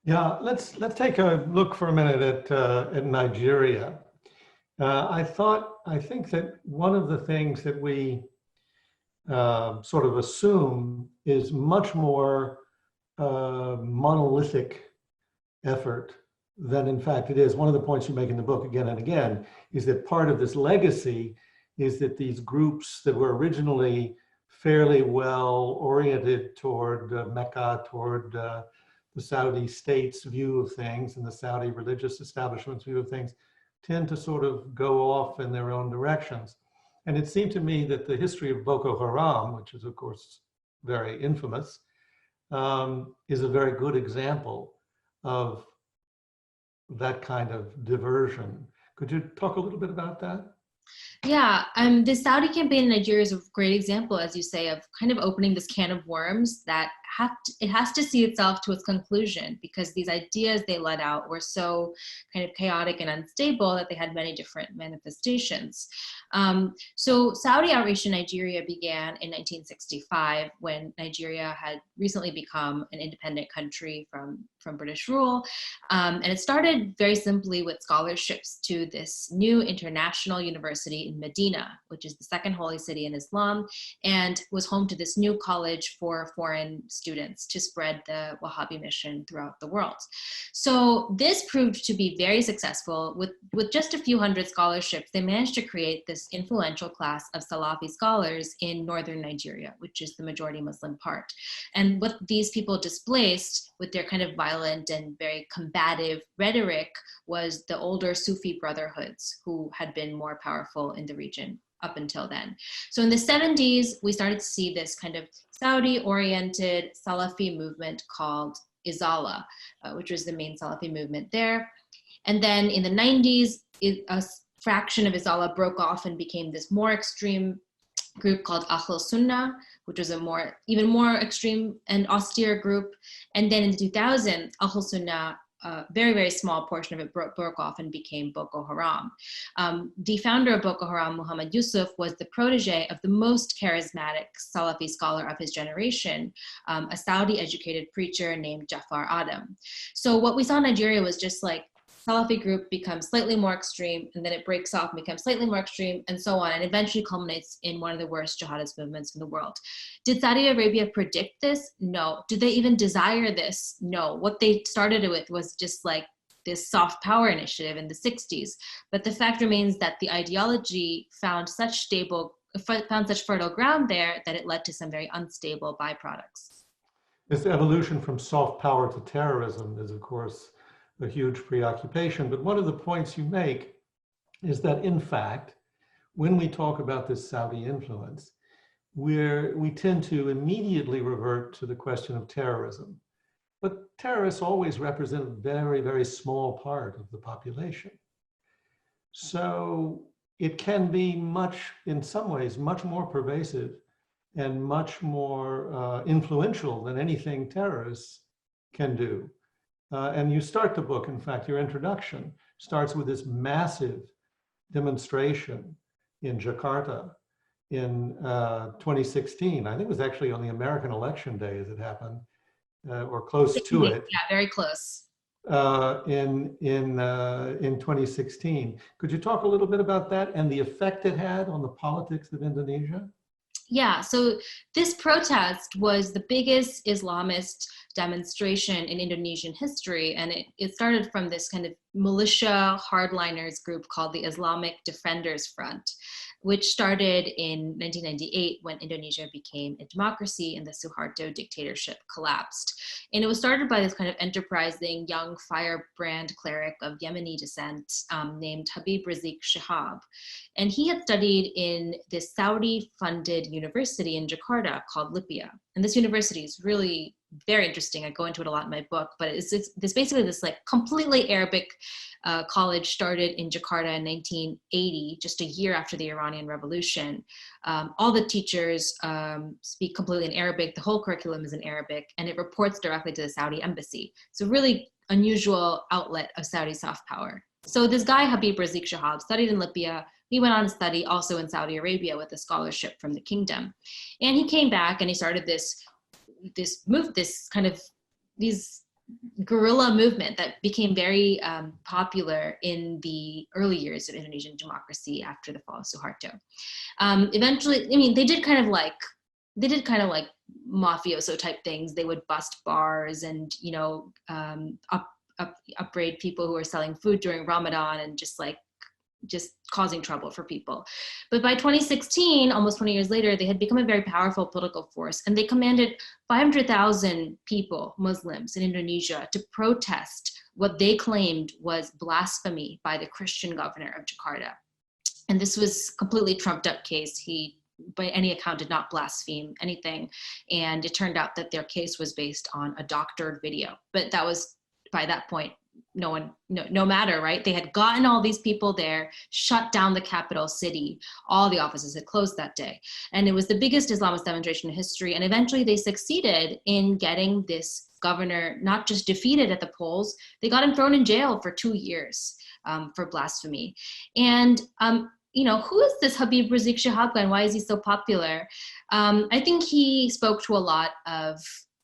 Yeah, let's take a look for a minute at Nigeria. I think that one of the things that we sort of assume is much more monolithic effort than in fact it is. One of the points you make in the book again and again is that part of this legacy is that these groups that were originally fairly well oriented toward Mecca, toward the Saudi state's view of things and the Saudi religious establishment's view of things, tend to sort of go off in their own directions. And it seemed to me that the history of Boko Haram, which is of course very infamous, is a very good example of that kind of diversion. Could you talk a little bit about that? Yeah, the Saudi campaign in Nigeria is a great example, as you say, of kind of opening this can of worms that it has to see itself to its conclusion, because these ideas they let out were so kind of chaotic and unstable that they had many different manifestations. So Saudi outreach in Nigeria began in 1965 when Nigeria had recently become an independent country from British rule. And it started very simply with scholarships to this new international university in Medina, which is the second holy city in Islam, and was home to this new college for foreign students to spread the Wahhabi mission throughout the world. So this proved to be very successful. With just a few hundred scholarships, they managed to create this influential class of Salafi scholars in northern Nigeria, which is the majority Muslim part. And what these people displaced with their kind of violent and very combative rhetoric was the older Sufi brotherhoods who had been more powerful in the region up until then. So in the 70s, we started to see this kind of Saudi-oriented Salafi movement called Izala, which was the main Salafi movement there. And then in the 90s, a fraction of Izala broke off and became this more extreme group called Ahl Sunnah, which was a even more extreme and austere group. And then in the 2000s, Ahl Sunnah, a very, very small portion of it broke off and became Boko Haram. The founder of Boko Haram, Muhammad Yusuf, was the protege of the most charismatic Salafi scholar of his generation, a Saudi-educated preacher named Jafar Adam. So what we saw in Nigeria was just like Salafi group becomes slightly more extreme, and then it breaks off and becomes slightly more extreme, and so on, and eventually culminates in one of the worst jihadist movements in the world. Did Saudi Arabia predict this? No. Did they even desire this? No. What they started with was just like this soft power initiative in the 60s. But the fact remains that the ideology found such fertile ground there that it led to some very unstable byproducts. This evolution from soft power to terrorism is, of course, a huge preoccupation. But one of the points you make is that, in fact, when we talk about this Saudi influence, we tend to immediately revert to the question of terrorism. But terrorists always represent a very, very small part of the population. So it can be in some ways, much more pervasive and much more influential than anything terrorists can do. And you start the book, in fact, your introduction starts with this massive demonstration in Jakarta in 2016. I think it was actually on the American election day as it happened, or close to it. Yeah, very close. In 2016. Could you talk a little bit about that and the effect it had on the politics of Indonesia? Yeah, so this protest was the biggest Islamist demonstration in Indonesian history, and it started from this kind of militia hardliners group called the Islamic Defenders Front, which started in 1998 when Indonesia became a democracy and the Suharto dictatorship collapsed. And it was started by this kind of enterprising young firebrand cleric of Yemeni descent named Habib Rizik Shihab. And he had studied in this Saudi-funded university in Jakarta called Lipia. And this university is really very interesting. I go into it a lot in my book, but it's basically this like completely Arabic college started in Jakarta in 1980, just a year after the Iranian Revolution. All the teachers speak completely in Arabic. The whole curriculum is in Arabic, and it reports directly to the Saudi embassy. It's a really unusual outlet of Saudi soft power. So this guy, Habib Rizik Shihab, studied in Libya. He went on to study also in Saudi Arabia with a scholarship from the kingdom. And he came back and he started these guerrilla movement that became very popular in the early years of Indonesian democracy after the fall of Suharto. Eventually, I mean, they did kind of like mafioso type things. They would bust bars and, you know, upbraid people who were selling food during Ramadan and just causing trouble for people. But by 2016, almost 20 years later, they had become a very powerful political force, and they commanded 500,000 people, Muslims in Indonesia, to protest what they claimed was blasphemy by the Christian governor of Jakarta. And this was completely trumped up case. He, by any account, did not blaspheme anything. And it turned out that their case was based on a doctored video. But that was, by that point, no matter, right? They had gotten all these people there, shut down the capital city. All the offices had closed that day. And it was the biggest Islamist demonstration in history. And eventually they succeeded in getting this governor not just defeated at the polls, they got him thrown in jail for 2 years for blasphemy. And you know, who is this Habib Rizik Shihab guy and why is he so popular? I think he spoke to a lot of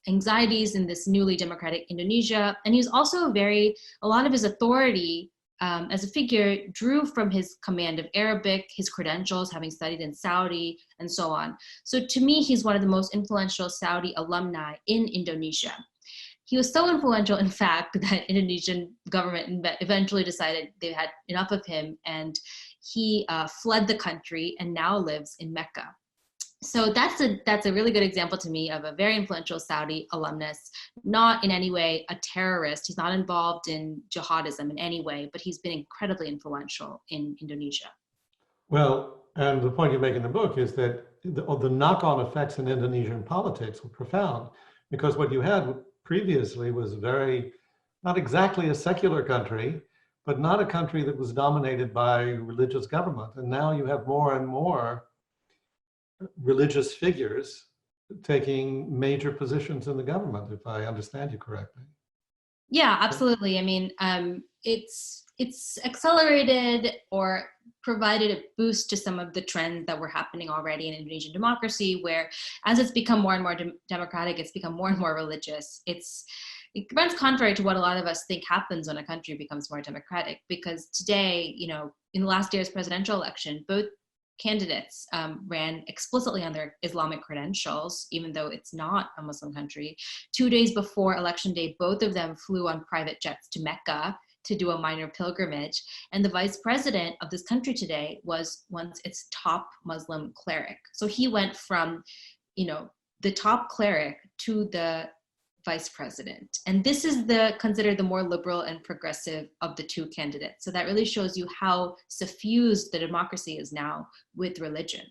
anxieties in this newly democratic Indonesia. And he was also a lot of his authority as a figure drew from his command of Arabic, his credentials, having studied in Saudi, and so on. So to me, he's one of the most influential Saudi alumni in Indonesia. He was so influential, in fact, that Indonesian government eventually decided they had enough of him, and he fled the country and now lives in Mecca. So that's a really good example to me of a very influential Saudi alumnus, not in any way a terrorist. He's not involved in jihadism in any way, but he's been incredibly influential in Indonesia. Well, and the point you make in the book is that the knock-on effects in Indonesian politics were profound, because what you had previously was not exactly a secular country, but not a country that was dominated by religious government. And now you have more and more religious figures taking major positions in the government, if I understand you correctly. Yeah, absolutely. I mean, it's accelerated or provided a boost to some of the trends that were happening already in Indonesian democracy, where as it's become more and more democratic, it's become more and more religious. It runs contrary to what a lot of us think happens when a country becomes more democratic, because today, you know, in the last year's presidential election, both candidates ran explicitly on their Islamic credentials, even though it's not a Muslim country. 2 days before election day, both of them flew on private jets to Mecca to do a minor pilgrimage. And the vice president of this country today was once its top Muslim cleric. So he went from, you know, the top cleric to the vice president. And this is considered the more liberal and progressive of the two candidates. So that really shows you how suffused the democracy is now with religion.